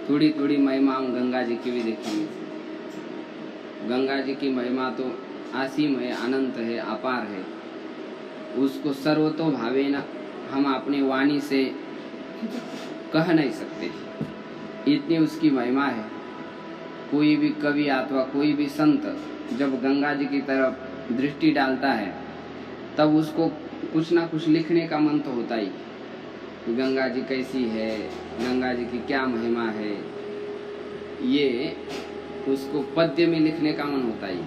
थोड़ी थोड़ी महिमा हम गंगा जी की भी देखेंगे। गंगा जी की महिमा तो असीम है, अनंत है, अपार है। उसको सर्वतो भावे न हम अपनी वाणी से कह नहीं सकते, इतनी उसकी महिमा है। कोई भी कवि अथवा कोई भी संत जब गंगा जी की तरफ दृष्टि डालता है तब उसको कुछ ना कुछ लिखने का मन तो होता ही, गंगा जी कैसी है, गंगा जी की क्या महिमा है, ये उसको पद्य में लिखने का मन होता ही।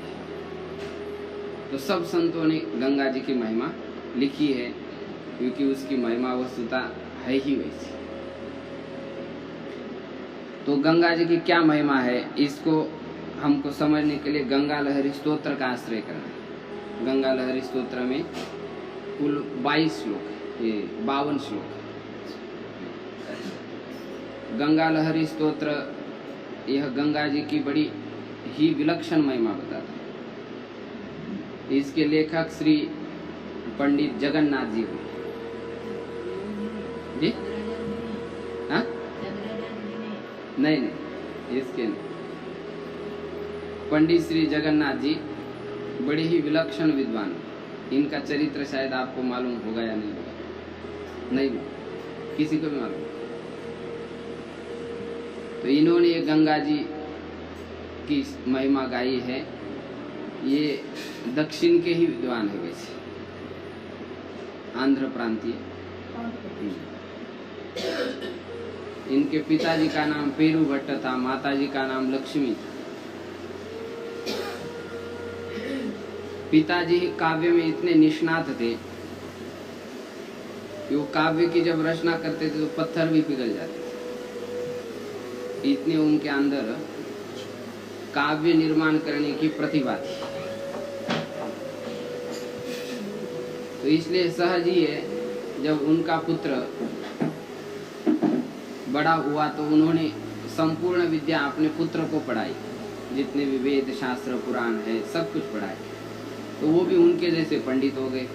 तो सब संतों ने गंगा जी की महिमा लिखी है, क्योंकि उसकी महिमा वस्तुता है ही वैसी। तो गंगा जी की क्या महिमा है, इसको हमको समझने के लिए गंगा लहरी स्तोत्र का आश्रय करना है। गंगा लहरी स्तोत्र में कुल 22 श्लोक, ये 52 श्लोक। गंगा लहरी स्तोत्र यह गंगा जी की बड़ी ही विलक्षण महिमा बताता है। इसके लेखक श्री पंडित जगन्नाथ जी हुए। जी हाँ, नहीं, इसके नहीं। पंडित श्री जगन्नाथ जी बड़े ही विलक्षण विद्वान। इनका चरित्र शायद आपको मालूम होगा या नहीं होगा, नहीं किसी को भी मालूम। तो इन्होंने ये गंगा जी की महिमा गाई है। ये दक्षिण के ही विद्वान है, वैसे आंध्र प्रांतीय। इनके पिताजी का नाम पेरू भट्ट था, माताजी का नाम लक्ष्मी था। पिताजी काव्य में इतने निष्णात थे कि वो काव्य की जब रचना करते थे तो पत्थर भी पिघल जाते थे, इतने उनके अंदर काव्य निर्माण करने की प्रतिभा थी। तो इसलिए सहज ही है, जब उनका पुत्र बड़ा हुआ तो उन्होंने संपूर्ण विद्या अपने पुत्र को पढ़ाई। जितने भी वेद शास्त्र पुराण है सब कुछ पढ़ाए, तो वो भी उनके जैसे पंडित हो गए।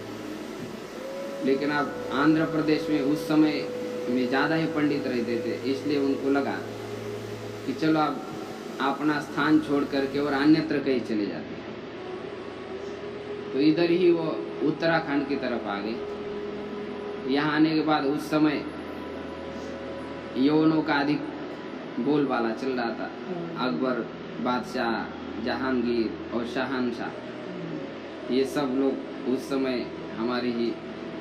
लेकिन अब आंध्र प्रदेश में उस समय में ज़्यादा ही पंडित रहते थे, इसलिए उनको लगा कि चलो अब अपना स्थान छोड़ करके और अन्यत्र कहीं चले जाते हैं। तो इधर ही वो उत्तराखंड की तरफ आ गए। यहाँ आने के बाद उस समय यौवनों का अधिक बोलबाला चल रहा था। अकबर, बादशाह, जहांगीर और शहंशाह, ये सब लोग उस समय हमारे ही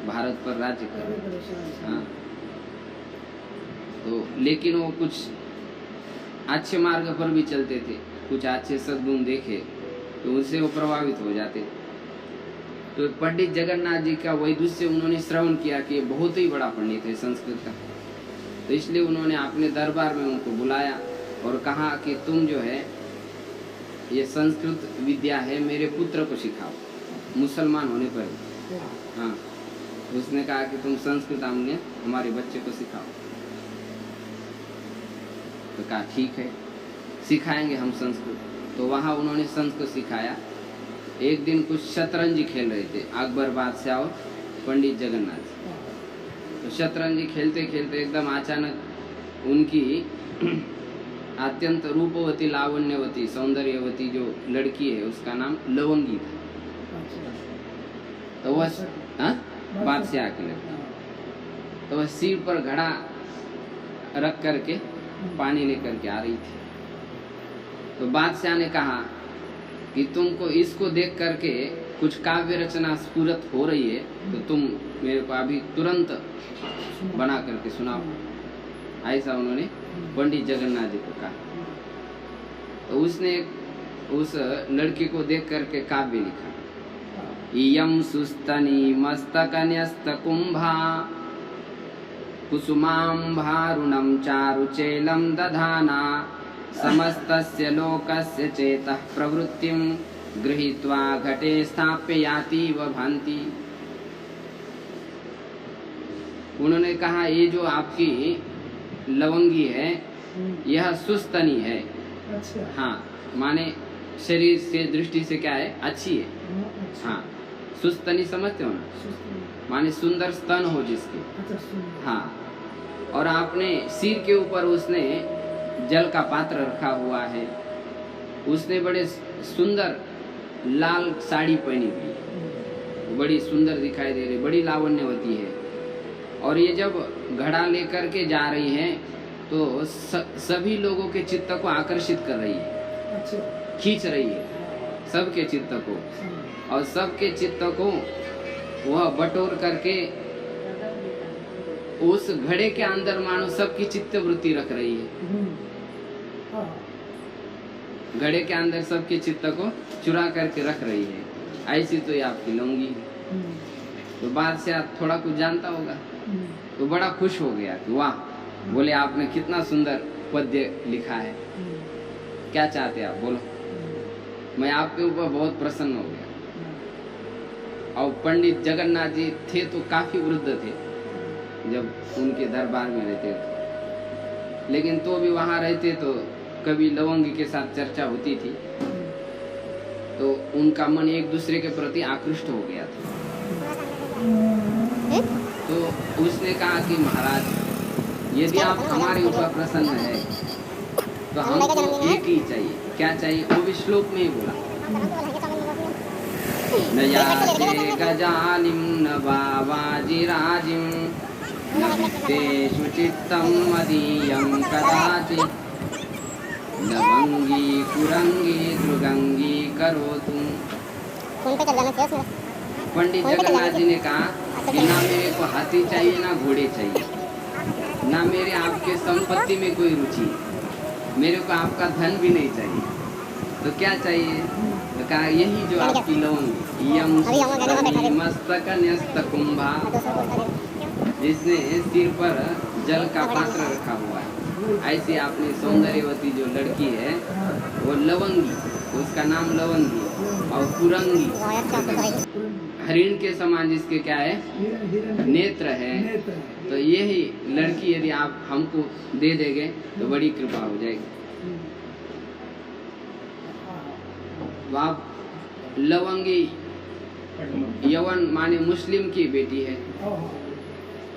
भारत पर राज्य कर रहे थे। हाँ, तो लेकिन वो कुछ अच्छे मार्ग पर भी चलते थे, कुछ अच्छे सद्गुण देखे तो उससे वो प्रभावित हो जाते। तो पंडित जगन्नाथ जी का वैदुष्य उन्होंने श्रवण किया कि ये बहुत ही बड़ा पंडित है संस्कृत का। तो इसलिए उन्होंने अपने दरबार में उनको बुलाया और कहा कि तुम जो है ये संस्कृत विद्या है मेरे पुत्र को सिखाओ, मुसलमान होने पर। हाँ, उसने कहा कि तुम संस्कृत हमने हमारे बच्चे को सिखाओ। तो कहा ठीक है, सिखाएंगे हम संस्कृत। तो वहाँ उन्होंने संस्कृत सिखाया। एक दिन कुछ शतरंजी खेल रहे थे अकबर बादशाह और पंडित जगन्नाथ। तो शतरंजी खेलते खेलते एकदम अचानक उनकी अत्यंत रूपवती, लावण्यवती, सौंदर्यवती जो लड़की है उसका नाम लवंगी था। तो वह बादशाह की लड़की, तो वह सिर पर घड़ा रख करके पानी लेकर के आ रही थी। तो बादशाह ने कहा कि तुमको इसको देख करके कुछ काव्य रचना स्फुरत हो रही है, तो तुम मेरे को अभी तुरंत बना करके सुनाओ। ऐसा उन्होंने पंडित जगन्नाथ जी को कहा। तो उसने उस लड़की को देख करके काव्य लिखा। इयं सुस्तनी मस्तक न्यस्त कुंभा कुसुमांभारुणं चारुचेलं दधाना समस्तस्य लोकस्य चेतः प्रवृत्तिं गृहीत्वा घटे स्थाप्य याति व भांति। उन्होंने कहा ये जो आपकी लवंगी है यह सुस्तनी है। अच्छा। हाँ, माने शरीर से दृष्टि से क्या है, अच्छी है। अच्छा। हाँ, सुस्तनी समझते हो ना, माने सुंदर स्तन हो जिसके। अच्छा, हाँ, और आपने सिर के ऊपर उसने जल का पात्र रखा हुआ है। उसने बड़े सुंदर लाल साड़ी पहनी हुई, बड़ी सुंदर दिखाई दे रही, बड़ी लावण्यवती है। और ये जब घड़ा लेकर के जा रही है तो सभी लोगों के चित्त को आकर्षित कर रही है, खींच रही है सबके चित्त को, और सबके चित्त को वह बटोर करके उस घड़े के अंदर मानो सबकी चित्त वृत्ति रख रही है। घड़े के अंदर सबके चित्त को चुरा करके रख रही है। ऐसी तो ये आपकी लौंगी है। तो बादशाह थोड़ा कुछ जानता होगा, तो बड़ा खुश हो गया कि वाह, बोले आपने कितना सुंदर पद्य लिखा है, क्या चाहते आप बोलो, मैं आपके ऊपर बहुत प्रसन्न हो गया। और पंडित जगन्नाथ जी थे तो काफी वृद्ध थे जब उनके दरबार में रहते थे, लेकिन तो भी वहां रहते तो कभी लवंगी के साथ चर्चा होती थी, तो उनका मन एक दूसरे के प्रति आकृष्ट हो गया था। तो उसने कहा कि महाराज, यदि आप हमारे ऊपर प्रसन्न है तो हमको एक ही चाहिए। क्या चाहिए? वो भी श्लोक में ही बोला, न याचे गजालिम न बावाजिराजिम न वित्तेषु चित्तं मदीयं कदाचित् लवंगी कुरंगी द्रुगंगी करोतु। पंडित जगन्नाथ जी ने कहा कि ना मेरे को हाथी चाहिए, ना घोड़े चाहिए, ना मेरे आपके संपत्ति में कोई रुचि, मेरे को आपका धन भी नहीं चाहिए। तो क्या चाहिए? तो कहा यही जो आपकी लौंग यम मस्तक न्यस्त कुंभा, जिसने सिर पर जल का पात्र रखा हुआ है, ऐसी आपने सौंदर्यवती जो लड़की है वो लवंगी, उसका नाम लवंगी, और कुरंगी हरिण के समान जिसके क्या है, नेत्र है। तो यही लड़की यदि आप हमको दे देंगे तो बड़ी कृपा हो जाएगी। तो आप लवंगी यवन माने मुस्लिम की बेटी है,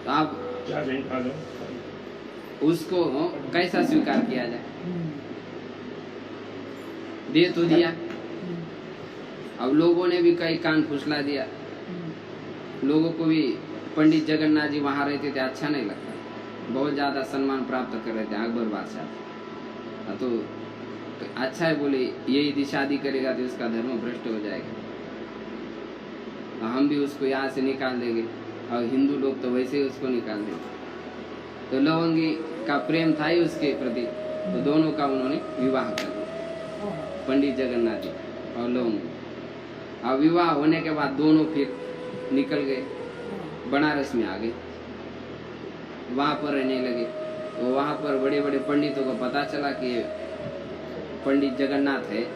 तो आप उसको कैसा स्वीकार किया जाए? दे तो दिया, अब लोगों ने भी कई कान फुसला दिया, लोगों को भी पंडित जगन्नाथ जी वहां रहते थे, अच्छा नहीं लगता, बहुत ज्यादा सम्मान प्राप्त कर रहे थे अकबर बादशाह। तो अच्छा है, बोले ये यदि शादी करेगा तो इसका धर्म भ्रष्ट हो जाएगा, हम भी उसको यहाँ से निकाल देंगे, और हिंदू लोग तो वैसे ही उसको निकाल देंगे। तो लवंगी का प्रेम था ही उसके प्रति, तो दोनों का उन्होंने विवाह कर दिया, पंडित जगन्नाथ जी और लवंगी। अब विवाह होने के बाद दोनों फिर निकल गए, बनारस में आ गए, वहां पर रहने लगे। तो वहां पर बड़े बड़े पंडितों को पता चला कि पंडित जगन्नाथ है,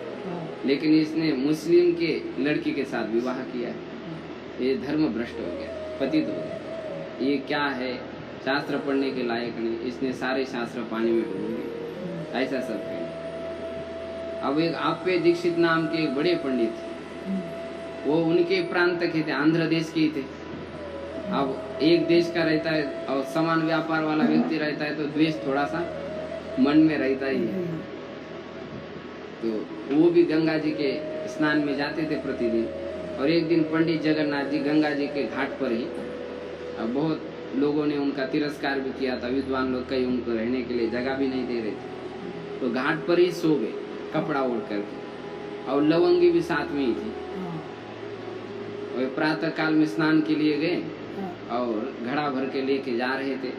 लेकिन इसने मुस्लिम के लड़की के साथ विवाह किया है, ये धर्म भ्रष्ट हो गया, पतित हो गया, ये क्या है, शास्त्र पढ़ने के लायक नहीं, इसने सारे शास्त्र पानी में डूब दिए, ऐसा सब है। अब एक आपे दीक्षित नाम के एक बड़े पंडित थे, वो उनके प्रांत के थे, आंध्र देश के ही थे। अब एक देश का रहता है और समान व्यापार वाला व्यक्ति रहता है तो द्वेष थोड़ा सा मन में रहता ही है। तो वो भी गंगा जी के स्नान में जाते थे प्रतिदिन, और एक दिन पंडित जगन्नाथ जी गंगा जी के घाट पर ही, अब बहुत लोगों ने उनका तिरस्कार भी किया था, विद्वान लोग कई उनको रहने के लिए जगह भी नहीं दे रहे थे, तो घाट पर ही सो गए कपड़ा ओढ़ करके, और लवंगी भी साथ में ही थी। और प्रातः काल में स्नान के लिए गए और घड़ा भर के लेके जा रहे थे,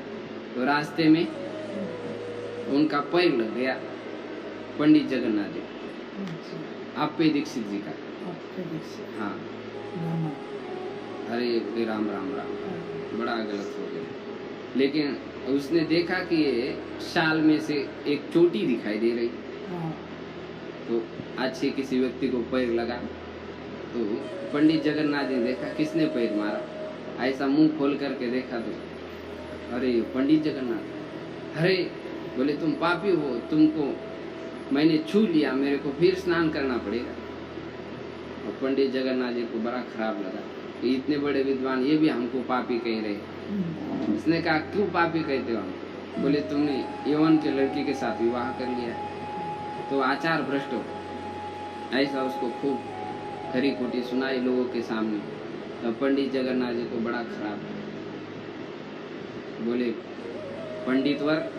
तो रास्ते में उनका पैर लग गया पंडित जगन्नाथ जी, आपे दीक्षित जी का। हाँ, अरे राम राम राम, बड़ा गलत हो गया। लेकिन उसने देखा कि ये शाल में से एक चोटी दिखाई दे रही, तो अच्छे किसी व्यक्ति को पैर लगा। तो पंडित जगन्नाथ ने देखा किसने पैर मारा, ऐसा मुंह खोल करके देखा तो अरे पंडित जगन्नाथ, अरे बोले तुम पापी हो, तुमको मैंने छू लिया, मेरे को फिर स्नान करना पड़ेगा। और पंडित जगन्नाथ जी को बड़ा खराब लगा कि इतने बड़े विद्वान ये भी हमको पापी कह रहे। उसने कहा क्यों पापी कहते हो हम? बोले तुमने यवन के लड़की के साथ विवाह कर लिया, तो आचार भ्रष्ट हो। ऐसा उसको खूब खरी खोटी सुनाई लोगों के सामने। तो पंडित जगन्नाथ जी को बड़ा खराब बोले, पंडित वर,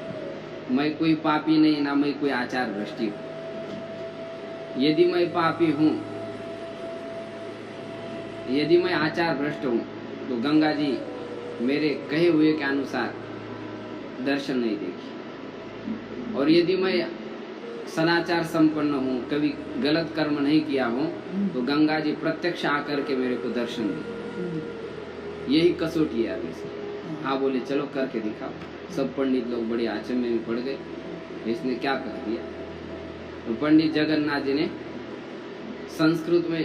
मैं कोई पापी नहीं, ना मैं कोई आचार भ्रष्टी हूँ। यदि मैं पापी हूँ, यदि मैं आचार भ्रष्ट हूँ, तो गंगा जी मेरे कहे हुए के अनुसार दर्शन नहीं देगी। और यदि मैं सदाचार संपन्न हूँ, कभी गलत कर्म नहीं किया हूँ, तो गंगा जी प्रत्यक्ष आकर के मेरे को दर्शन दे। यही कसौटी है अभी से। हाँ बोले चलो करके दिखाओ। सब पंडित लोग बड़े आचंबे में पड़ गए, इसने क्या कर दिया। तो पंडित जगन्नाथ जी ने संस्कृत में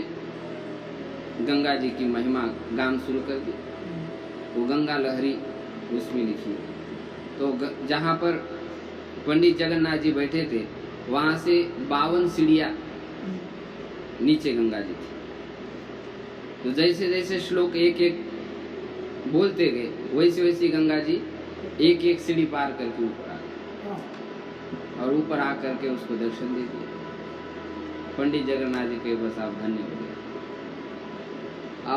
गंगा जी की महिमा गान शुरू कर दी। वो गंगा लहरी उसमें लिखी। तो जहाँ पर पंडित जगन्नाथ जी बैठे थे, वहाँ से 52 सीढ़ियाँ नीचे गंगा जी थी। तो जैसे जैसे श्लोक एक एक बोलते गए, वैसे वैसे गंगा जी एक एक सीढ़ी पार करके ऊपर आ गए और ऊपर आकर के उसको दर्शन दे दिए। पंडित जगन्नाथ जी के बस आप धन्य हो गए।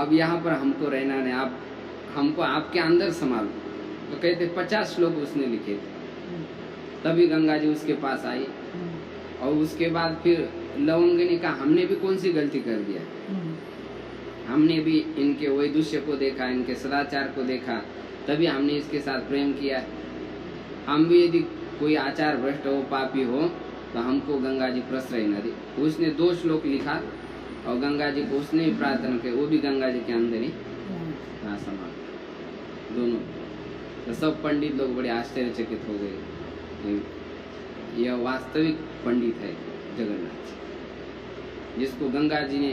अब यहाँ पर हमको रहना नहीं, आप हमको आपके अंदर संभालो। तो कहते 50 श्लोक उसने लिखे थे। तभी गंगा जी उसके पास आई। और उसके बाद फिर लवंग ने कहा, हमने भी कौन सी गलती कर दिया, हमने भी इनके वैदुष्य को देखा, इनके सदाचार को देखा, तभी हमने इसके साथ प्रेम किया। हम भी यदि कोई आचार भ्रष्ट हो, पापी हो, तो हमको गंगा जी प्रश्रय न दे। उसने 2 श्लोक लिखा और गंगा जी को उसने भी प्रार्थना की, वो भी गंगा जी के अंदर ही समा दोनों। तो सब पंडित लोग बड़े आश्चर्यचकित हो गए। यह वास्तविक पंडित है जगन्नाथ जी, जिसको गंगा जी ने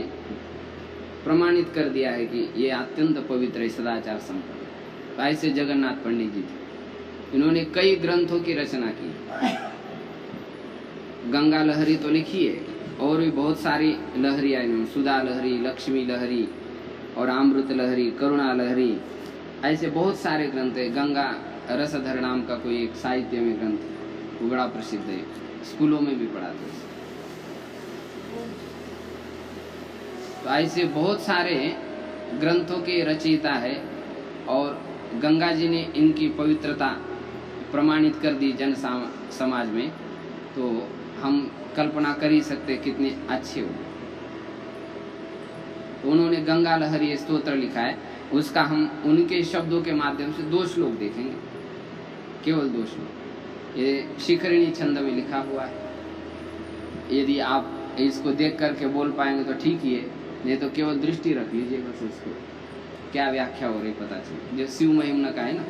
प्रमाणित कर दिया है कि ये अत्यंत पवित्र है, सदाचार संपन्न। तो ऐसे जगन्नाथ पंडित जी थे। इन्होंने कई ग्रंथों की रचना की। गंगा लहरी तो लिखी है, और भी बहुत सारी लहरियाँ इन्होंने, सुधा लहरी, लक्ष्मी लहरी और अमृत लहरी, करुणा लहरी, ऐसे बहुत सारे ग्रंथ है। गंगा रसधर नाम का कोई एक साहित्य में ग्रंथ है, वो बड़ा प्रसिद्ध है, स्कूलों में भी पढ़ाते हैं। तो ऐसे बहुत सारे ग्रंथों के रचयिता है, और गंगा जी ने इनकी पवित्रता प्रमाणित कर दी जन समाज में। तो हम कल्पना कर ही सकते कितने अच्छे हो। तो उन्होंने गंगा लहरी स्तोत्र लिखा है, उसका हम उनके शब्दों के माध्यम से 2 श्लोक देखेंगे, केवल 2 श्लोक। ये शिखरिणी छंद में लिखा हुआ है। यदि आप इसको देख करके बोल पाएंगे तो ठीक ही है, नहीं तो केवल दृष्टि रख लीजिए बस, उसको क्या व्याख्या हो रही पता चले। जो शिव महिम्न का है ना,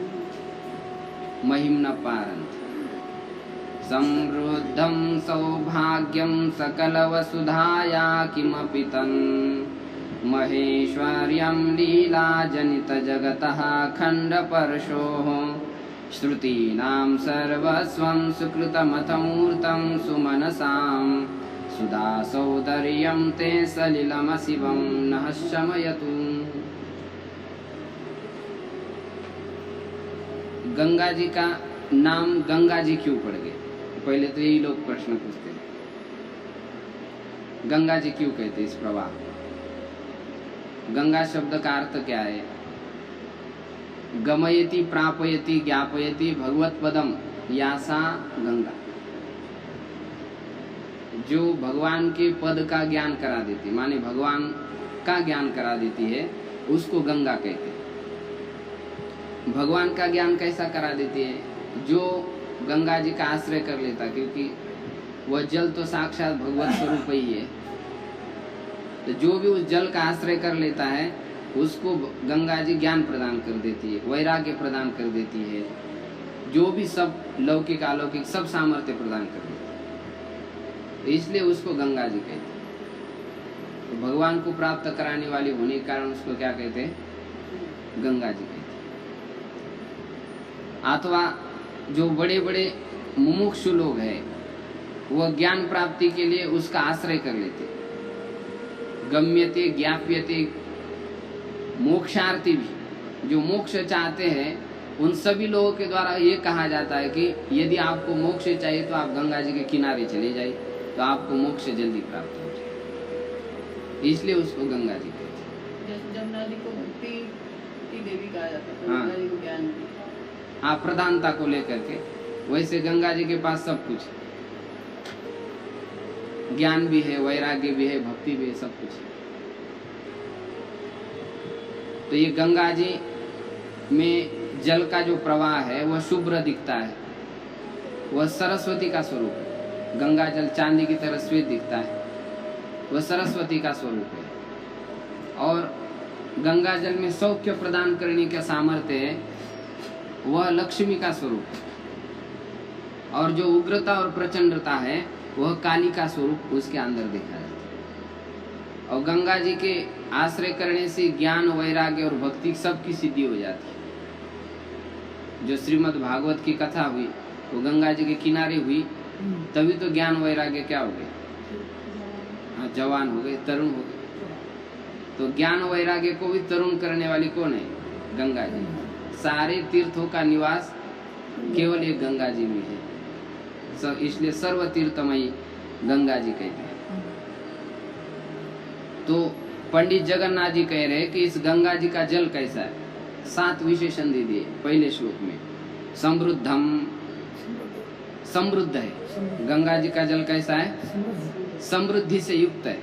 महिम्न पारंत समृद्धं सौभाग्यं सकल वसुधाया किमपि तन् महेश्वर्यं लीला जनित जगतः खंडपर्शोः श्रुतीनां सर्वस्वं सुकृतमथमूर्तं सुमनसां सुधा सौदर्यं ते सलिलमशिवं नः शमयतु। गंगा जी का नाम गंगा जी क्यों पड़ गए? पहले तो यही लोग प्रश्न पूछते हैं, गंगा जी क्यों कहते इस प्रवाह? गंगा शब्द का अर्थ क्या है? गमयति प्रापयति ज्ञापयति भगवत पदम यासा गंगा। जो भगवान के पद का ज्ञान करा देती, माने भगवान का ज्ञान करा देती है, उसको गंगा कहते हैं। भगवान का ज्ञान कैसा करा देती है? जो गंगा जी का आश्रय कर लेता, क्योंकि वह जल तो साक्षात भगवत स्वरूप ही है। तो जो भी उस जल का आश्रय कर लेता है, उसको गंगा जी ज्ञान प्रदान कर देती है, वैराग्य प्रदान कर देती है, जो भी सब लौकिक अलौकिक सब सामर्थ्य प्रदान कर देती है। तो इसलिए उसको गंगा जी कहते हैं। तो भगवान को प्राप्त कराने वाली होने के कारण उसको क्या कहते हैं? गंगा जी कहते हैं। अथवा जो बड़े बड़े मुमुक्षु लोग हैं, वह ज्ञान प्राप्ति के लिए उसका आश्रय कर लेते। गम्यते ज्ञाप्यते मोक्षार्थी भी, जो मोक्ष चाहते हैं उन सभी लोगों के द्वारा ये कहा जाता है कि यदि आपको मोक्ष चाहिए तो आप गंगा जी के किनारे चले जाइए, तो आपको मोक्ष जल्दी प्राप्त हो जाए, इसलिए उसको गंगा जी कहते हैं। जैसे जमुना जी को भक्ति की देवी कहा जाता है, हाँ। गंगा जी को ज्ञान की। हाँ, प्रधानता को लेकर के, वैसे गंगा जी के पास सब कुछ है, ज्ञान भी है, वैराग्य भी है, भक्ति भी है, सब कुछ है। तो ये गंगा जी में जल का जो प्रवाह है वह शुभ्र दिखता है, वह सरस्वती का स्वरूप है। गंगा जल चांदी की तरह श्वेत दिखता है, वह सरस्वती का स्वरूप है। और गंगा जल में सौख्य प्रदान करने का सामर्थ्य है, वह लक्ष्मी का स्वरूप है। और जो उग्रता और प्रचंडता है वह काली का स्वरूप उसके अंदर देखा जाता है। और गंगा जी के आश्रय करने से ज्ञान, वैराग्य और भक्ति सबकी सिद्धि हो जाती है। जो श्रीमद् भागवत की कथा हुई वो गंगा जी के किनारे हुई, तभी तो ज्ञान वैराग्य क्या हो गए, हाँ, जवान हो गए, तरुण हो गए। तो ज्ञान वैराग्य को भी तरुण करने वाली कौन है, गंगा जी। सारे तीर्थों का निवास केवल एक गंगा जी में है, इसलिए सर्व तीर्थमयी गंगा जी कहते हैं। तो पंडित जगन्नाथ जी कह रहे हैं कि इस गंगा जी का जल कैसा है, 7 विशेषण दे दिए पहले श्लोक में। समृद्धम, समृद्ध है गंगा जी का जल, कैसा है, समृद्धि से युक्त है।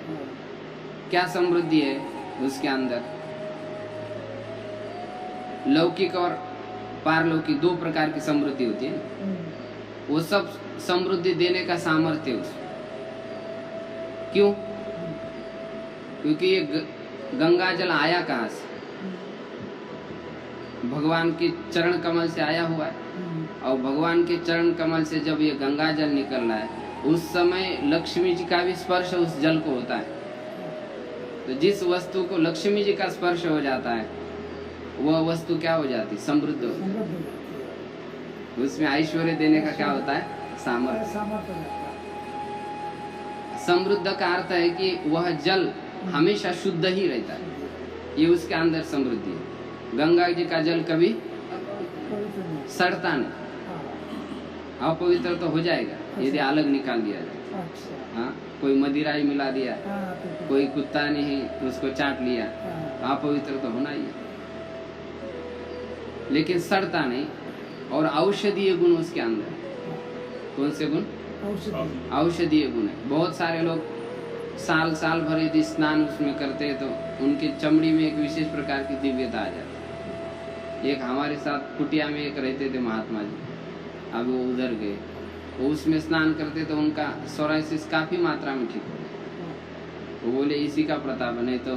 क्या समृद्धि है उसके अंदर, लौकिक और पारलौकिक 2 प्रकार की समृद्धि होती है। वो सब समृद्धि देने का सामर्थ्य उसमें। क्यों? क्योंकि ये गंगा जल आया कहाँ से, भगवान के चरण कमल से आया हुआ है। और भगवान के चरण कमल से जब ये गंगा जल निकल रहा है उस समय लक्ष्मी जी का भी स्पर्श उस जल को होता है। तो जिस वस्तु को लक्ष्मी जी का स्पर्श हो जाता है वह वस्तु क्या हो जाती, समृद्ध हो जाती है। उसमें ऐश्वर्य देने का क्या होता है, सामर्थ्य। समृद्ध का अर्थ है कि वह जल हमेशा शुद्ध ही रहता है, ये उसके अंदर समृद्धि है। गंगा जी का जल कभी सड़ता नहीं, अपवित्र तो हो जाएगा यदि अलग निकाल दिया जाए। हाँ, कोई मदिरा ही मिला दिया, कोई कुत्ता ने ही उसको चाट लिया, अपवित्र तो होना ही है। लेकिन सड़ता नहीं, और औषधीय गुण उसके अंदर। कौन से गुण, औषधीय गुण है। बहुत सारे लोग साल साल भर यदि स्नान उसमें करते हैं तो उनकी चमड़ी में एक विशेष प्रकार की दिव्यता आ जाती है। एक हमारे साथ कुटिया में एक रहते थे महात्मा जी, अब वो उधर गए, वो उसमें स्नान करते तो उनका सोराइसिस काफी मात्रा में ठीक हो गया। वो बोले इसी का प्रताप है, नहीं तो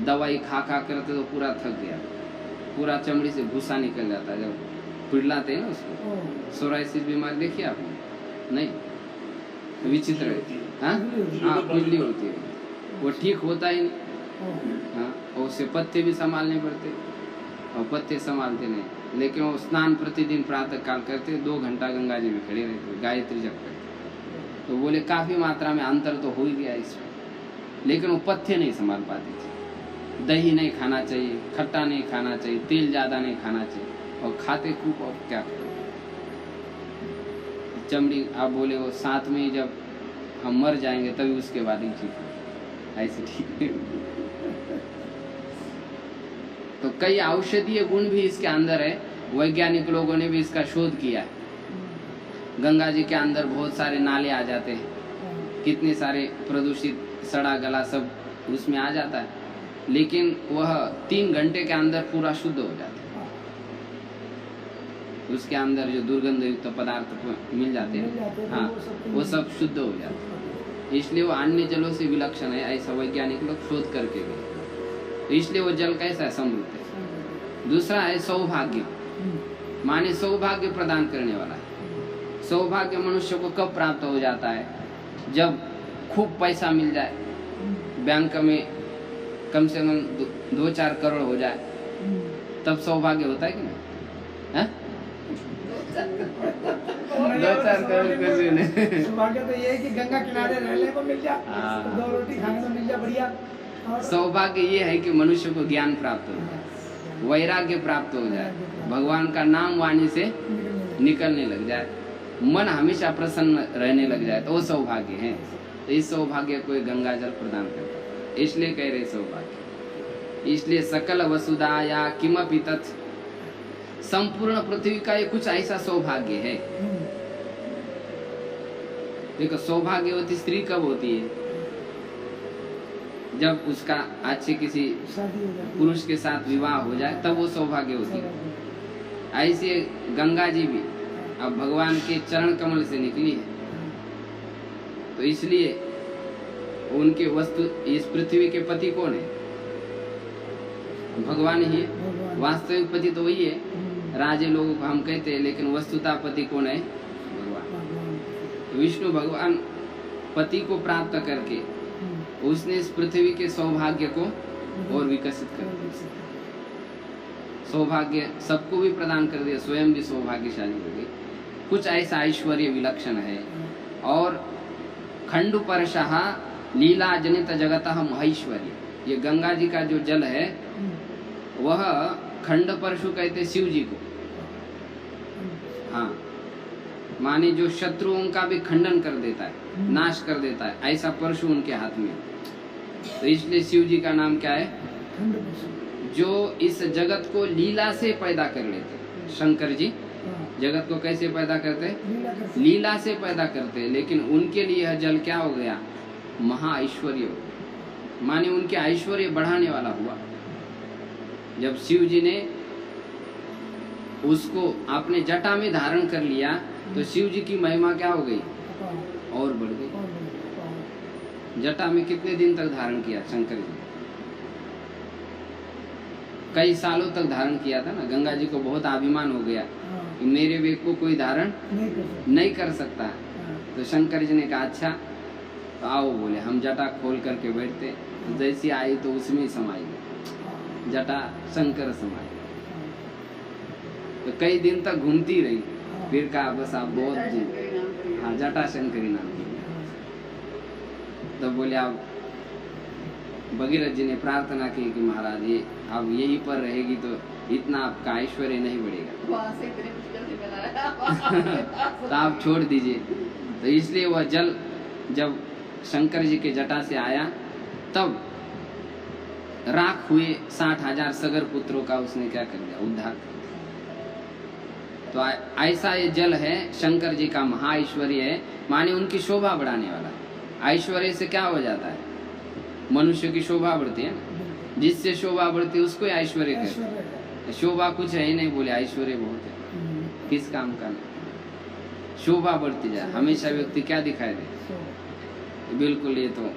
दवाई खा खा करते तो पूरा थक गया, पूरा चमड़ी से भूसा निकल जाता है। जब पिघलाते हैं ना उसको, सोराइसिस बीमारी देखिए आपने, नहीं, विचित्र है। हाँ, खुजली होती है, वो ठीक होता ही नहीं। हाँ, और उससे पत्ते भी संभालने पड़ते, और पत्ते संभालते नहीं। लेकिन वो स्नान प्रतिदिन प्रातः काल करते, 2 घंटा गंगा जी में खड़े रहते, गायत्री जप करते। तो बोले काफी मात्रा में अंतर तो हो ही गया इसमें, लेकिन वो पत्ते नहीं संभाल पाते थे। दही नहीं खाना चाहिए, खट्टा नहीं खाना चाहिए, तेल ज्यादा नहीं खाना चाहिए, और खाते खूब, और क्या करो। चमड़ी आप बोले वो साथ में ही जब हम मर जाएंगे तभी उसके बाद ही ठीक है, ऐसे ठीक है। तो कई औषधीय गुण भी इसके अंदर है, वैज्ञानिक लोगों ने भी इसका शोध किया है। गंगा जी के अंदर बहुत सारे नाले आ जाते हैं, कितने सारे प्रदूषित सड़ा गला सब उसमें आ जाता है, लेकिन वह 3 घंटे के अंदर पूरा शुद्ध हो जाता है। उसके अंदर जो दुर्गंध युक्त पदार्थ मिल जाते हैं, हाँ, वो सब शुद्ध हो जाते हैं। इसलिए वो अन्य जलों से विलक्षण है, ऐसा वैज्ञानिक लोग शोध करके गए। तो इसलिए वो जल कैसा है, समृद्ध है। दूसरा है सौभाग्य, माने सौभाग्य प्रदान करने वाला है। सौभाग्य मनुष्य को कब प्राप्त हो जाता है, जब खूब पैसा मिल जाए, बैंक में कम से कम 2-4 करोड़ हो जाए, तब सौभाग्य होता है कि नहीं? 2-4 करोड़ सौभाग्य तो ये है कि गंगा किनारे रहने को मिल जाए, 2 रोटी खाने को मिल जाए, बढ़िया। सौभाग्य ये है कि मनुष्य को ज्ञान प्राप्त हो जाए। वैराग्य प्राप्त हो जाए, भगवान का नाम वाणी से निकलने लग जाए, मन हमेशा प्रसन्न रहने लग जाए, तो वो सौभाग्य है। तो इस सौभाग्य को गंगा जल प्रदान करता है, इसलिए कह रहे सौभाग्य। इसलिए सकल वसुधाया किमपि तत्, संपूर्ण पृथ्वी का ये कुछ ऐसा सौभाग्य है। देखो सौभाग्यवती स्त्री कब होती है? जब उसका अच्छे किसी पुरुष के साथ विवाह हो जाए, तब वो सौभाग्य होती है। ऐसे गंगा जी भी अब भगवान के चरण कमल से निकली है, तो इसलिए उनके वस्तु इस पृथ्वी के पति कौन है? भगवान ही है। वास्तविक पति तो वही है, राजे लोगों को हम कहते हैं, लेकिन वस्तुतः पति कौन है? भगवान। विष्णु भगवान पति को प्राप्त करके उसने इस पृथ्वी के सौभाग्य को और विकसित कर दिया, सौभाग्य सबको भी प्रदान कर दिया, स्वयं भी सौभाग्यशाली हो गई। कुछ ऐसा ऐश्वर्य विलक्षण है। और खंडु परशः लीला जनित जगतः महेश्वर्य, ये गंगा जी का जो जल है वह खंड परशु कहते शिव जी को। हाँ, माने जो शत्रुओं का भी खंडन कर देता है, नाश कर देता है, ऐसा परशु उनके हाथ में। तो इसलिए शिव जी का नाम क्या है? जो इस जगत को लीला से पैदा कर लेते। शंकर जी जगत को कैसे पैदा करते? लीला से पैदा करते। लेकिन उनके लिए यह जल क्या हो गया? महा ऐश्वर्य हो गया, माने उनके ऐश्वर्य बढ़ाने वाला हुआ। जब शिव जी ने उसको अपने जटा में धारण कर लिया, तो शिव जी की महिमा क्या हो गई? और बढ़ गई। जटा में कितने दिन तक धारण किया शंकर जी? कई सालों तक धारण किया था ना। गंगा जी को बहुत अभिमान हो गया कि मेरे वेग को कोई धारण नहीं कर सकता। तो शंकर जी ने कहा अच्छा तो आओ, बोले हम जटा खोल करके बैठते। तो जैसी आई तो उसमें समाई गई, जटा शंकर समाई। तो कई दिन तक घूमती रही, फिर कहा बस आप बहुत दिन, हाँ जटा शंकरी नाम की। तब बोले आप, भगीरथ जी ने प्रार्थना की कि महाराज ये अब यहीं पर रहेगी तो इतना आपका ऐश्वर्य नहीं बढ़ेगा, तो आप छोड़ दीजिए। तो इसलिए वह जल जब शंकर जी के जटा से आया, तब राख हुए 60,000 सगर पुत्रों का उसने क्या कर दिया? उद्धार कर दिया। तो ऐसा ये जल है, शंकर जी का महा ऐश्वर्य है, माने उनकी शोभा बढ़ाने वाला। ऐश्वर्य से क्या हो जाता है? मनुष्य की शोभा बढ़ती है ना, जिससे शोभा बढ़ती है उसको ऐश्वर्य कहते हैं। शोभा कुछ है ही नहीं, बोले ऐश्वर्य बहुत है, किस काम का नहीं। शोभा बढ़ती जाए, हमेशा व्यक्ति क्या दिखाई दे? बिल्कुल ये तो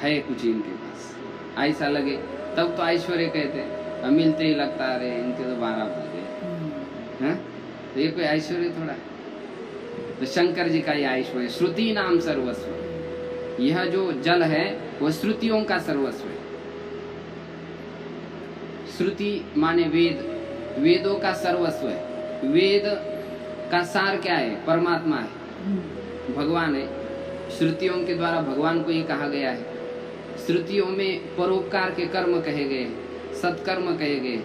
है कुछ इनके पास, ऐसा लगे तब तो ऐश्वर्य कहते हैं। मिलते ही लगता है अरे इनके तो 12 बज गए हैं, तो ये कोई ऐश्वर्य थोड़ा है। तो शंकर जी का ये ऐश्वर्य, श्रुति नाम सर्वस्व। यह जो जल है वह श्रुतियों का सर्वस्व है। श्रुति माने वेद, वेदों का सर्वस्व है। वेद का सार क्या है? परमात्मा है, भगवान है। श्रुतियों के द्वारा भगवान को ये कहा गया है। श्रुतियों में परोपकार के कर्म कहे गए, सत्कर्म कहे गए।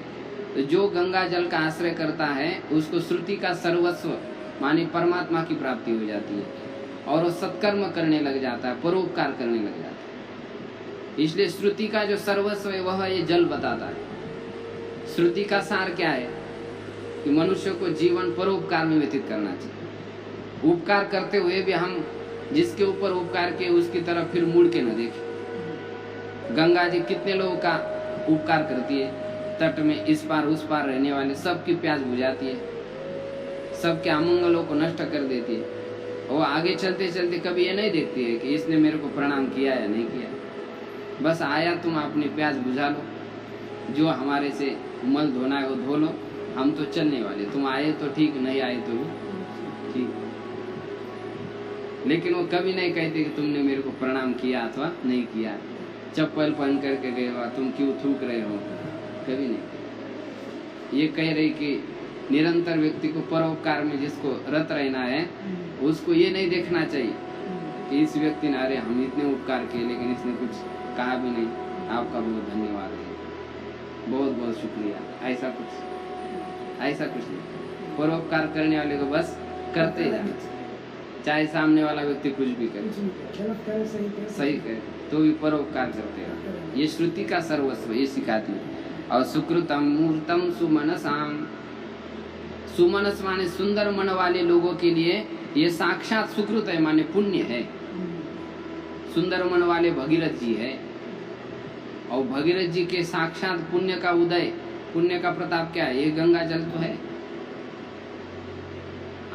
तो जो गंगा जल का आश्रय करता है उसको श्रुति का सर्वस्व माने परमात्मा की प्राप्ति हो जाती है, और वो सत्कर्म करने लग जाता है, परोपकार करने लग जाता है। इसलिए श्रुति का जो सर्वस्व है वह ये जल बताता है। श्रुति का सार क्या है? कि मनुष्य को जीवन परोपकार में व्यतीत करना चाहिए। उपकार करते हुए भी हम जिसके ऊपर उपकार किए उसकी तरफ फिर मुड़ के न देखें। गंगा जी कितने लोगों का उपकार करती है, तट में इस पार उस पार रहने वाले सबकी प्यास बुझाती है, सबके अमंगलों को नष्ट कर देती है। वो आगे चलते चलते कभी ये नहीं देखती है कि इसने मेरे को प्रणाम किया या नहीं किया। बस आया, तुम अपनी प्यास बुझा लो, जो हमारे से मल धोना है वो धो लो, हम तो चलने वाले, तुम आए तो ठीक, नहीं आए तो भी ठीक। लेकिन वो कभी नहीं कहते कि तुमने मेरे को प्रणाम किया अथवा नहीं किया, चप्पल पहन करके गए हो, तुम क्यों थूक रहे हो, कभी नहीं। ये कह रही कि निरंतर व्यक्ति को परोपकार में जिसको रत रहना है उसको ये नहीं देखना चाहिए कि इस व्यक्ति ने, अरे हम इतने उपकार किए लेकिन इसने कुछ कहा भी नहीं, आपका बहुत धन्यवाद है। बहुत बहुत शुक्रिया, ऐसा कुछ नहीं। परोपकार करने वाले को बस करते जाना, चाहे सामने वाला व्यक्ति कुछ भी करे, गलत करे सही करे तो भी परोपकार करते रहो। ये श्रुति का सर्वस्व ये सिखाती है। और सुकृतम मूर्तम सुमनसाम, सुमनस माने सुंदर मन वाले लोगों के लिए ये साक्षात सुकृत है, माने पुण्य है। सुंदर मन वाले भगीरथ जी है, और भगीरथ जी के साक्षात पुण्य का उदय, पुण्य का प्रताप क्या है? ये गंगा जल तो है,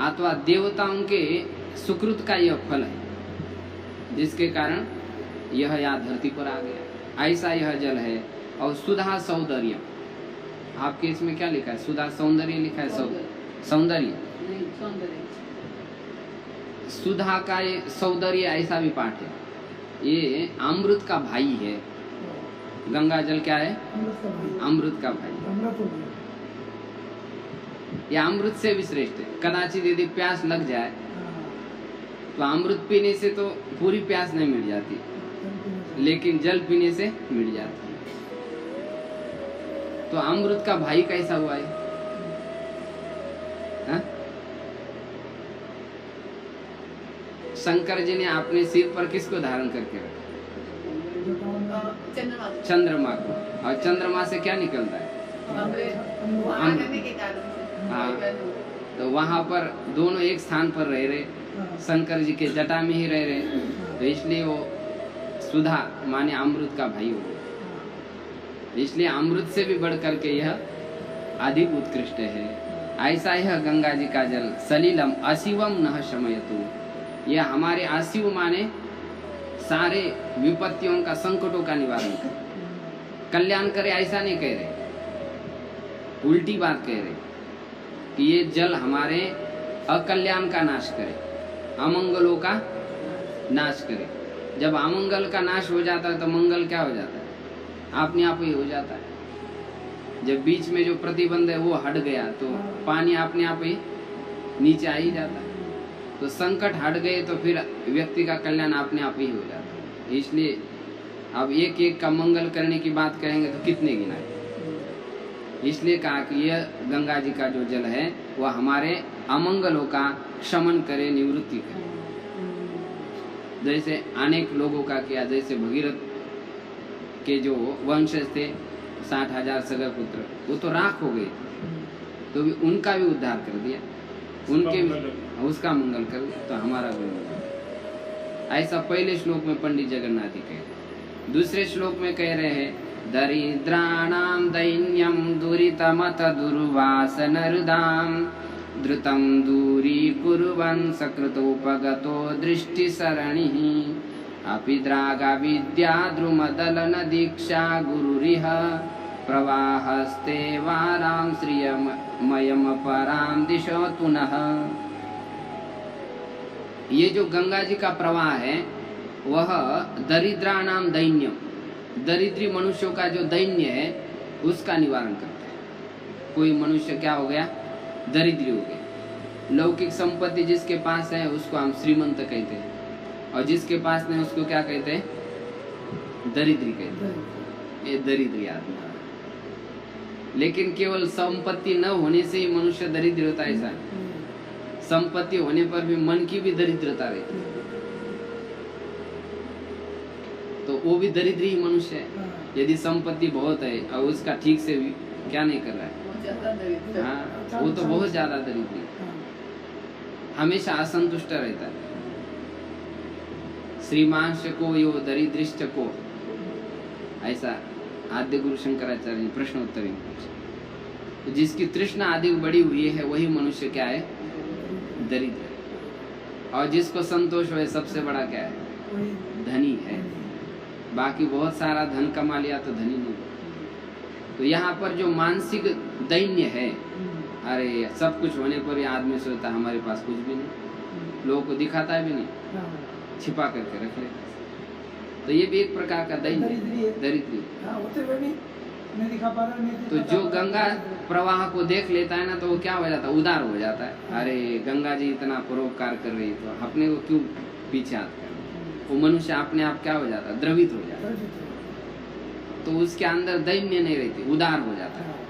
अथवा देवताओं के सुकृत का यह फल है, जिसके कारण यह यहाँ धरती पर आ गया। ऐसा यह जल है। और सुधा सौंदर्य, आपके इसमें क्या लिखा है? सुधा सौंदर्य लिखा है, सौंदर्य नहीं, सौंदर्य। सुधा का ये सौंदर्य ऐसा भी पाठ है। ये अमृत का भाई है। गंगा जल क्या है? अमृत का भाई। ये अमृत से भी श्रेष्ठ है। कदाचित यदि प्यास लग जाए तो अमृत पीने से तो पूरी प्यास नहीं मिट जाती, लेकिन जल पीने से मिट जाती है। तो अमृत का भाई कैसा हुआ है? हा? शंकर जी ने अपने सिर पर किसको धारण करके रखा? चंद्रमा को। और चंद्रमा से क्या निकलता है? हाँ, तो वहां पर दोनों एक स्थान पर रह रहे, शंकर जी के जटा में ही रह रहे, तो इसलिए वो सुधा माने अमृत का भाई हो गया। इसलिए अमृत से भी बढ़ करके यह अधिक उत्कृष्ट है। ऐसा यह गंगा जी का जल सलिलम अशिवम नह शमयतु, यह हमारे अशिव माने सारे विपत्तियों का, संकटों का निवारण करे, कल्याण करे, ऐसा नहीं कह रहे, उल्टी बात कह रहे कि ये जल हमारे अकल्याण का नाश करे, अमंगलों का नाश करे। जब अमंगल का नाश हो जाता है तो मंगल क्या हो जाता है? अपने आप ही हो जाता है। जब बीच में जो प्रतिबंध है वो हट गया तो पानी अपने आप ही नीचे आ ही जाता है। तो संकट हट गए तो फिर व्यक्ति का कल्याण अपने आप ही हो जाता है। इसलिए अब एक एक का मंगल करने की बात कहेंगे तो कितने गिनाए। इसलिए कहा कि यह गंगा जी का जो जल है वह हमारे अमंगलों का क्षमन करे, निवृत्ति करे। जैसे अनेक लोगों का किया, जैसे भगीरथ के जो वंशज थे 60,000 सगर पुत्र, वो तो राख हो गए, तो भी उनका भी उद्धार कर दिया, उनके भी उसका मंगल कर दिया, तो हमारा भी मंगल। ऐसा पहले श्लोक में पंडित जगन्नाथ जी कह। दूसरे श्लोक में कह रहे हैं दरिद्राणाम दैन्यम दुरितमत दुर्वासनरुदाम द्रुतम दूरीकुर्वन् सकृतोपगतो दृष्टिसरणिः अपिद्रागा विद्या द्रुमदलन दीक्षा गुरुरिह प्रवाहस्ते वारां श्रियमयम परां दिशो पुनः। ये जो गंगा जी का प्रवाह है वह दरिद्राणाम दैन्यम, दरिद्री मनुष्यों का जो दैन्य है उसका निवारण करता है। कोई मनुष्य क्या हो गया? दरिद्री हो गया। लौकिक संपत्ति जिसके पास है उसको हम श्रीमंत कहते हैं, और जिसके पास नहीं उसको क्या कहते हैं? दरिद्री कहते हैं। ये दरिद्री आदमी। लेकिन केवल संपत्ति न होने से ही मनुष्य दरिद्र होता है ऐसा? संपत्ति होने पर भी मन की भी दरिद्रता रहती है, तो वो भी दरिद्री ही मनुष्य है। यदि संपत्ति बहुत है और उसका ठीक से भी क्या नहीं कर रहा है, हाँ, वो तो बहुत ज्यादा दरिद्री, हमेशा असंतुष्ट रहता है। श्रीमांश को यो दरिद्रिष्ट को, ऐसा आद्य गुरु शंकराचार्य ने प्रश्नोत्तर में पूछा। तो जिसकी तृष्णा अधिक बड़ी हुई है वही मनुष्य क्या है? दरिद्र। और जिसको संतोष हुए सबसे बड़ा क्या है? धनी है। बाकी बहुत सारा धन कमा लिया तो धनी नहीं। तो यहाँ पर जो मानसिक दैन्य है, अरे सब कुछ होने पर ये आदमी सोचता हमारे पास कुछ भी नहीं, लोगों को दिखाता है भी नहीं, छिपा करके रख लेता। तो ये भी एक प्रकार का दैन्य, दरिद्री। तो जो गंगा प्रवाह को देख लेता है ना तो वो क्या हो जाता है? उदार हो जाता है। अरे गंगा जी इतना परोपकार कर रही तो अपने को क्यों पीछे हाथ कर? वो मनुष्य अपने आप क्या हो जाता है? द्रवित हो जाता है। तो उसके अंदर दैन्य नहीं रहती, उदार हो जाता है।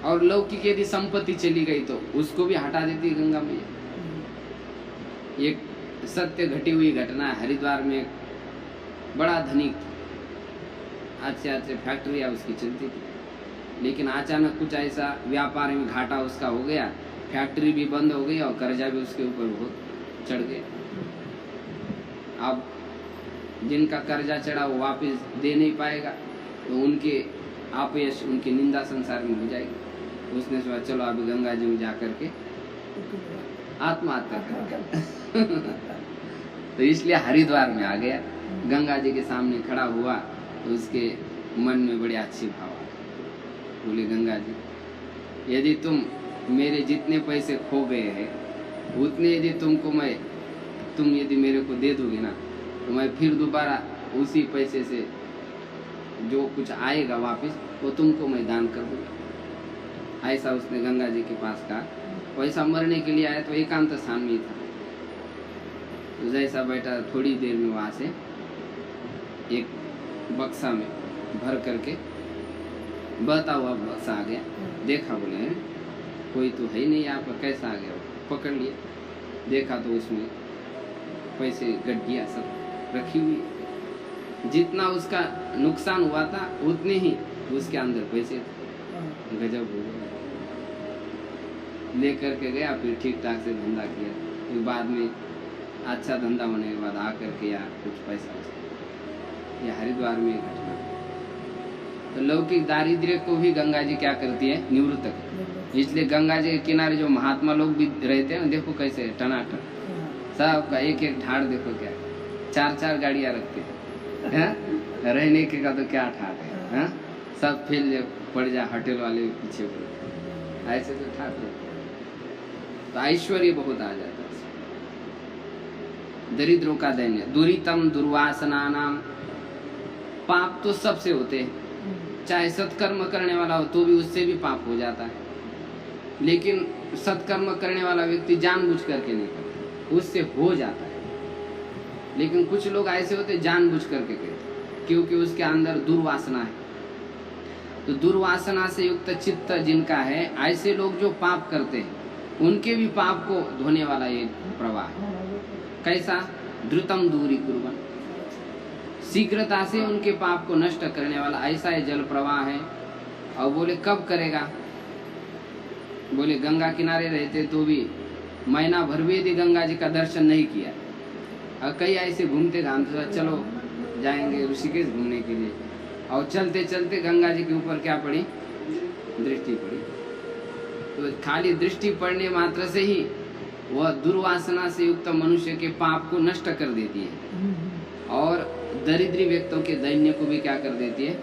और लौकिक यदि संपत्ति चली गई तो उसको भी हटा देती है गंगा मैया। एक सत्य घटी हुई घटना, हरिद्वार में एक बड़ा धनिक था, अच्छे फैक्ट्रियाँ उसकी चलती थी, लेकिन अचानक कुछ ऐसा व्यापार में घाटा उसका हो गया, फैक्ट्री भी बंद हो गई और कर्जा भी उसके ऊपर बहुत चढ़ गया। अब जिनका कर्जा चढ़ा वो वापस दे नहीं पाएगा, तो उनके अपयश, उनकी निंदा संसार में हो जाएगी। उसने सोचा चलो अभी गंगा जी में जा करके आत्महत्या कर तो इसलिए हरिद्वार में आ गया, गंगा जी के सामने खड़ा हुआ, तो उसके मन में बड़े अच्छी भाव आए। बोले गंगा जी, यदि तुम मेरे जितने पैसे खो गए हैं उतने यदि तुम यदि मेरे को दे दोगे ना, तो मैं फिर दोबारा उसी पैसे से जो कुछ आएगा वापस वो तुमको मैं दान कर दूंगा। ऐसा उसने गंगा जी के पास कहा। वैसा मरने के लिए आया तो एकांत स्थान में था, तो जैसा बैठा थोड़ी देर में वहां से एक बक्सा में भर करके बहता हुआ बक्सा आ गया। देखा, बोले कोई तो है नहीं यहाँ पर, कैसा आ गया? पकड़ लिया, देखा तो उसमें पैसे गड्डियाँ सब रखी हुई, जितना उसका नुकसान हुआ था उतने ही उसके अंदर पैसे थे। गजब हो गया। ले करके गया, फिर ठीक ठाक से धंधा किया, फिर बाद में अच्छा धंधा होने के बाद आ करके यार कुछ पैसा उसका। ये हरिद्वार में घटना। तो लौकिक दारिद्र्य को भी गंगा जी क्या करती है? निवृत्त करती है। इसलिए गंगा जी के किनारे जो महात्मा लोग भी रहते हैं, देखो कैसे टनाटन, सबका एक एक ठाड़ देखो क्या, 4-4 गाड़ियाँ रखते हैं, रहने के का तो क्या ठाड़ है, सब फेल पड़ जा, होटल वाले पीछे पड़, ऐसे तो ठाड़ रहते। तो ऐश्वर्य बहुत आ जाता है। दरिद्रों का दैन्य, दुरितम दुर्वासना नाम, पाप तो सबसे होते हैं, चाहे सत्कर्म करने वाला हो तो भी उससे भी पाप हो जाता है, लेकिन सत्कर्म करने वाला व्यक्ति जानबूझ करके नहीं करता, उससे हो जाता है। लेकिन कुछ लोग ऐसे होते जानबूझ करके करते, क्योंकि उसके अंदर दुर्वासना है। तो दुर्वासना से युक्त चित्त जिनका है, ऐसे लोग जो पाप करते हैं उनके भी पाप को धोने वाला ये प्रवाह है। कैसा? द्रुतम दूरी कुर्बन, शीघ्रता से उनके पाप को नष्ट करने वाला ऐसा ये जल प्रवाह है। और बोले कब करेगा? बोले गंगा किनारे रहते तो भी महीना भर भी यदि गंगा जी का दर्शन नहीं किया, और कई ऐसे घूमते घामते चलो जाएंगे ऋषिकेश घूमने के लिए, और चलते चलते गंगा जी के ऊपर क्या पड़ी? दृष्टि पड़ी। तो खाली दृष्टि पड़ने मात्र से ही वह दुर्वासना से युक्त मनुष्य के पाप को नष्ट कर देती है, और दरिद्री व्यक्तों के दैन्य को भी क्या कर देती है?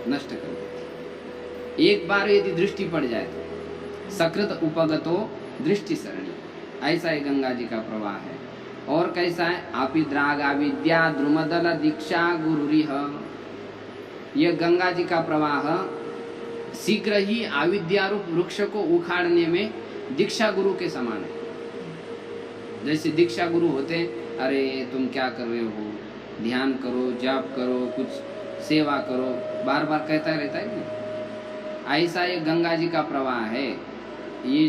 नष्ट कर देती है। एक बार यदि दृष्टि पड़ जाए तो सकृत उपगतो दृष्टि सरणी, ऐसा ही गंगा जी का प्रवाह है। और कैसा है? आपी द्रागा विद्या द्रुमदल दीक्षा गुरुरिह, यह गंगा जी का प्रवाह शीघ्र ही आविद्यारूप वृक्ष को उखाड़ने में दीक्षा गुरु के समान है। जैसे दीक्षा गुरु होते हैं, अरे तुम क्या कर रहे हो, ध्यान करो, जाप करो, कुछ सेवा करो, बार बार कहता रहता है ना। ऐसा ये गंगा जी का प्रवाह है, ये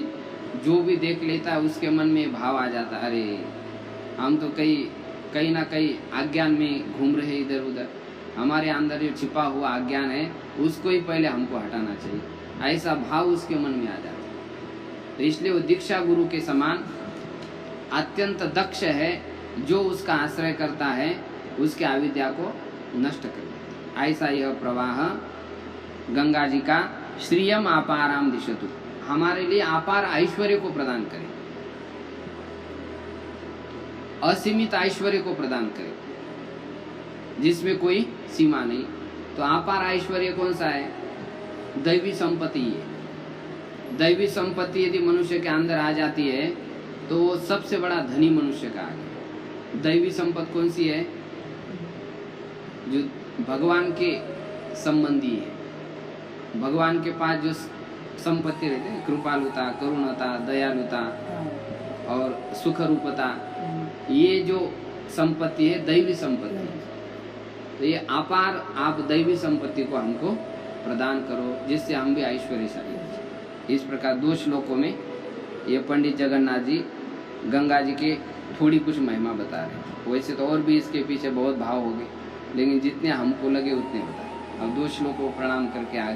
जो भी देख लेता है उसके मन में भाव आ जाता है, अरे हम तो कहीं ना कहीं अज्ञान में घूम रहे इधर उधर, हमारे अंदर जो छिपा हुआ अज्ञान है उसको ही पहले हमको हटाना चाहिए, ऐसा भाव उसके मन में आ जाता है। तो इसलिए वो दीक्षा गुरु के समान अत्यंत दक्ष है, जो उसका आश्रय करता है उसके अविद्या को नष्ट कर देता है। ऐसा यह प्रवाह गंगा जी का श्रियम अपाराम दिशतु, हमारे लिए अपार ऐश्वर्य को प्रदान करे, असीमित ऐश्वर्य को प्रदान करे, जिसमें कोई सीमा नहीं। तो अपार ऐश्वर्य कौन सा है? दैवी संपत्ति है। दैवी संपत्ति यदि मनुष्य के अंदर आ जाती है तो वो सबसे बड़ा धनी मनुष्य का आ गया। दैवी संपत्ति कौन सी है? जो भगवान के संबंधी है, भगवान के पास जो संपत्ति रहते हैं, कृपालुता, करुणता, दयालुता और सुख रूपता, ये जो संपत्ति है, दैवी संपत्ति। तो ये अपार आप दैवी संपत्ति को हमको प्रदान करो, जिससे हम भी ऐश्वर्यशाली हो। इस प्रकार 2 श्लोकों में ये पंडित जगन्नाथ जी गंगा जी के थोड़ी कुछ महिमा बता रहे हैं। वैसे तो और भी इसके पीछे बहुत भाव हो गए, लेकिन जितने हमको लगे उतने बताए। अब 2 श्लोकों को प्रणाम करके आगे